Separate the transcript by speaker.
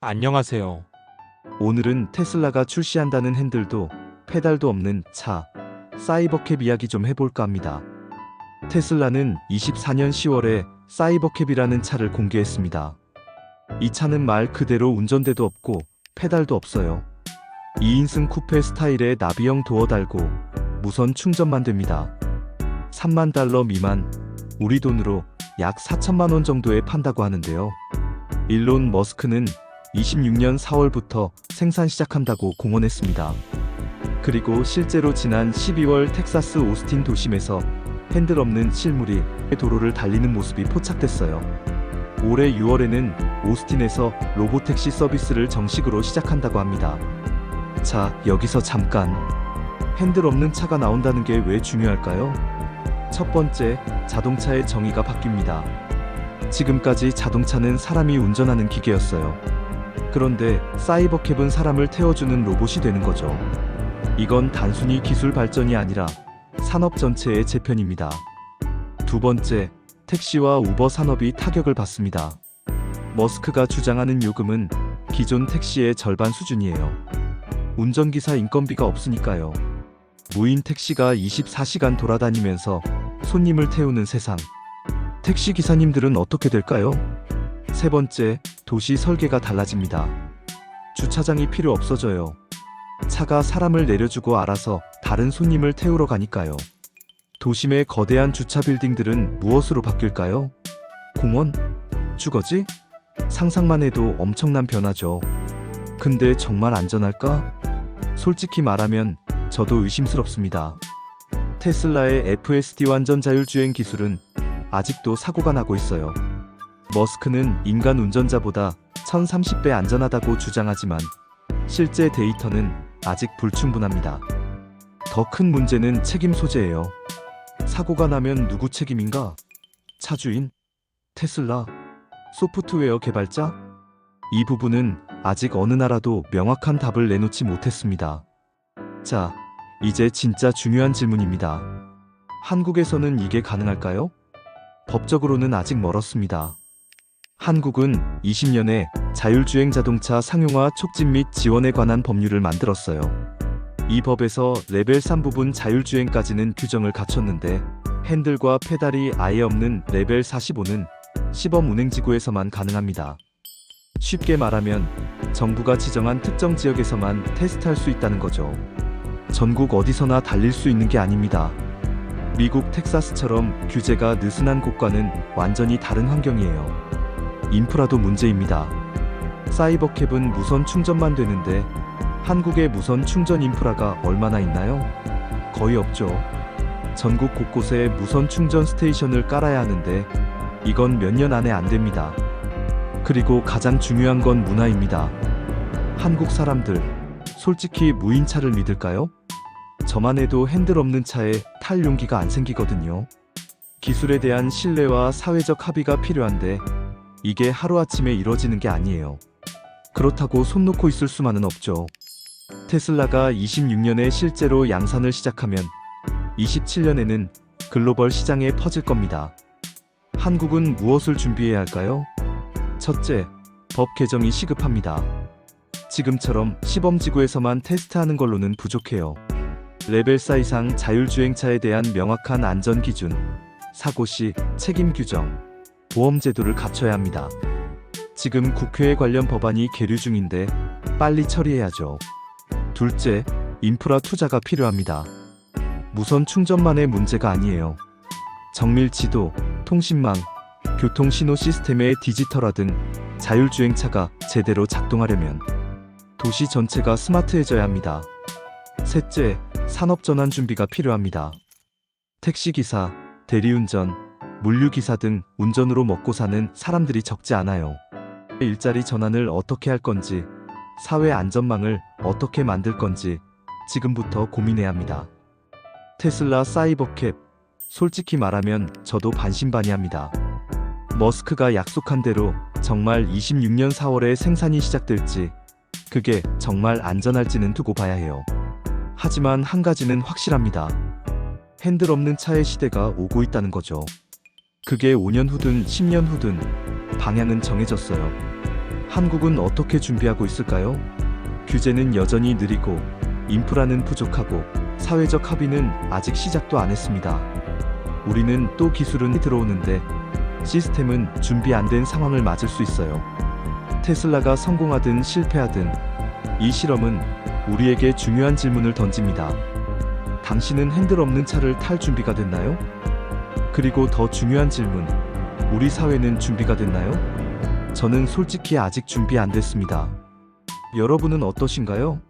Speaker 1: 안녕하세요.
Speaker 2: 오늘은 테슬라가 출시한다는 핸들도 페달도 없는 차 사이버캡 이야기 좀 해볼까 합니다. 테슬라는 24년 10월에 사이버캡이라는 차를 공개했습니다. 이 차는 말 그대로 운전대도 없고 페달도 없어요. 2인승 쿠페 스타일의 나비형 도어 달고 무선 충전만 됩니다. 3만 달러 미만, 우리 돈으로 약 4천만 원 정도에 판다고 하는데요. 일론 머스크는 26년 4월부터 생산 시작한다고 공언했습니다. 그리고 실제로 지난 12월 텍사스 오스틴 도심에서 핸들 없는 실물이 도로를 달리는 모습이 포착됐어요. 올해 6월에는 오스틴에서 로보택시 서비스를 정식으로 시작한다고 합니다. 자, 여기서 잠깐. 핸들 없는 차가 나온다는 게 왜 중요할까요? 첫 번째, 자동차의 정의가 바뀝니다. 지금까지 자동차는 사람이 운전하는 기계였어요. 그런데 사이버캡은 사람을 태워주는 로봇이 되는 거죠. 이건 단순히 기술 발전이 아니라 산업 전체의 재편입니다. 두 번째, 택시와 우버 산업이 타격을 받습니다. 머스크가 주장하는 요금은 기존 택시의 절반 수준이에요. 운전기사 인건비가 없으니까요. 무인 택시가 24시간 돌아다니면서 손님을 태우는 세상. 택시 기사님들은 어떻게 될까요? 세 번째, 도시 설계가 달라집니다. 주차장이 필요 없어져요. 차가 사람을 내려주고 알아서 다른 손님을 태우러 가니까요. 도심의 거대한 주차 빌딩들은 무엇으로 바뀔까요? 공원? 주거지? 상상만 해도 엄청난 변화죠. 근데 정말 안전할까? 솔직히 말하면 저도 의심스럽습니다. 테슬라의 FSD 완전 자율주행 기술은 아직도 사고가 나고 있어요. 머스크는 인간 운전자보다 1030배 안전하다고 주장하지만 실제 데이터는 아직 불충분합니다. 더 큰 문제는 책임 소재예요. 사고가 나면 누구 책임인가? 차주인? 테슬라? 소프트웨어 개발자? 이 부분은 아직 어느 나라도 명확한 답을 내놓지 못했습니다. 자, 이제 진짜 중요한 질문입니다. 한국에서는 이게 가능할까요? 법적으로는 아직 멀었습니다. 한국은 20년에 자율주행 자동차 상용화 촉진 및 지원에 관한 법률을 만들었어요. 이 법에서 레벨 3 부분 자율주행까지는 규정을 갖췄는데 핸들과 페달이 아예 없는 레벨 45는 시범 운행지구에서만 가능합니다. 쉽게 말하면 정부가 지정한 특정 지역에서만 테스트할 수 있다는 거죠. 전국 어디서나 달릴 수 있는 게 아닙니다. 미국 텍사스처럼 규제가 느슨한 곳과는 완전히 다른 환경이에요. 인프라도 문제입니다. 사이버캡은 무선 충전만 되는데 한국의 무선 충전 인프라가 얼마나 있나요? 거의 없죠. 전국 곳곳에 무선 충전 스테이션을 깔아야 하는데 이건 몇 년 안에 안 됩니다. 그리고 가장 중요한 건 문화입니다. 한국 사람들, 솔직히 무인차를 믿을까요? 저만 해도 핸들 없는 차에 탈 용기가 안 생기거든요. 기술에 대한 신뢰와 사회적 합의가 필요한데 이게 하루아침에 이뤄지는 게 아니에요. 그렇다고 손 놓고 있을 수만은 없죠. 테슬라가 26년에 실제로 양산을 시작하면 27년에는 글로벌 시장에 퍼질 겁니다. 한국은 무엇을 준비해야 할까요? 첫째, 법 개정이 시급합니다. 지금처럼 시범지구에서만 테스트하는 걸로는 부족해요. 레벨 4 이상 자율주행차에 대한 명확한 안전 기준, 사고 시 책임 규정, 보험 제도를 갖춰야 합니다. 지금 국회에 관련 법안이 계류 중인데 빨리 처리해야죠. 둘째, 인프라 투자가 필요합니다. 무선 충전만의 문제가 아니에요. 정밀 지도, 통신망, 교통 신호 시스템의 디지털화등 자율주행차가 제대로 작동하려면 도시 전체가 스마트해져야 합니다. 셋째, 산업 전환 준비가 필요합니다. 택시기사, 대리운전, 물류기사 등 운전으로 먹고 사는 사람들이 적지 않아요. 일자리 전환을 어떻게 할 건지, 사회 안전망을 어떻게 만들 건지 지금부터 고민해야 합니다. 테슬라 사이버캡, 솔직히 말하면 저도 반신반의합니다. 머스크가 약속한 대로 정말 26년 4월에 생산이 시작될지, 그게 정말 안전할지는 두고 봐야 해요. 하지만 한 가지는 확실합니다. 핸들 없는 차의 시대가 오고 있다는 거죠. 그게 5년 후든 10년 후든 방향은 정해졌어요. 한국은 어떻게 준비하고 있을까요? 규제는 여전히 느리고 인프라는 부족하고 사회적 합의는 아직 시작도 안 했습니다. 우리는 또 기술은 들어오는데 시스템은 준비 안 된 상황을 맞을 수 있어요. 테슬라가 성공하든 실패하든 이 실험은 우리에게 중요한 질문을 던집니다. 당신은 핸들 없는 차를 탈 준비가 됐나요? 그리고 더 중요한 질문, 우리 사회는 준비가 됐나요? 저는 솔직히 아직 준비 안 됐습니다. 여러분은 어떠신가요?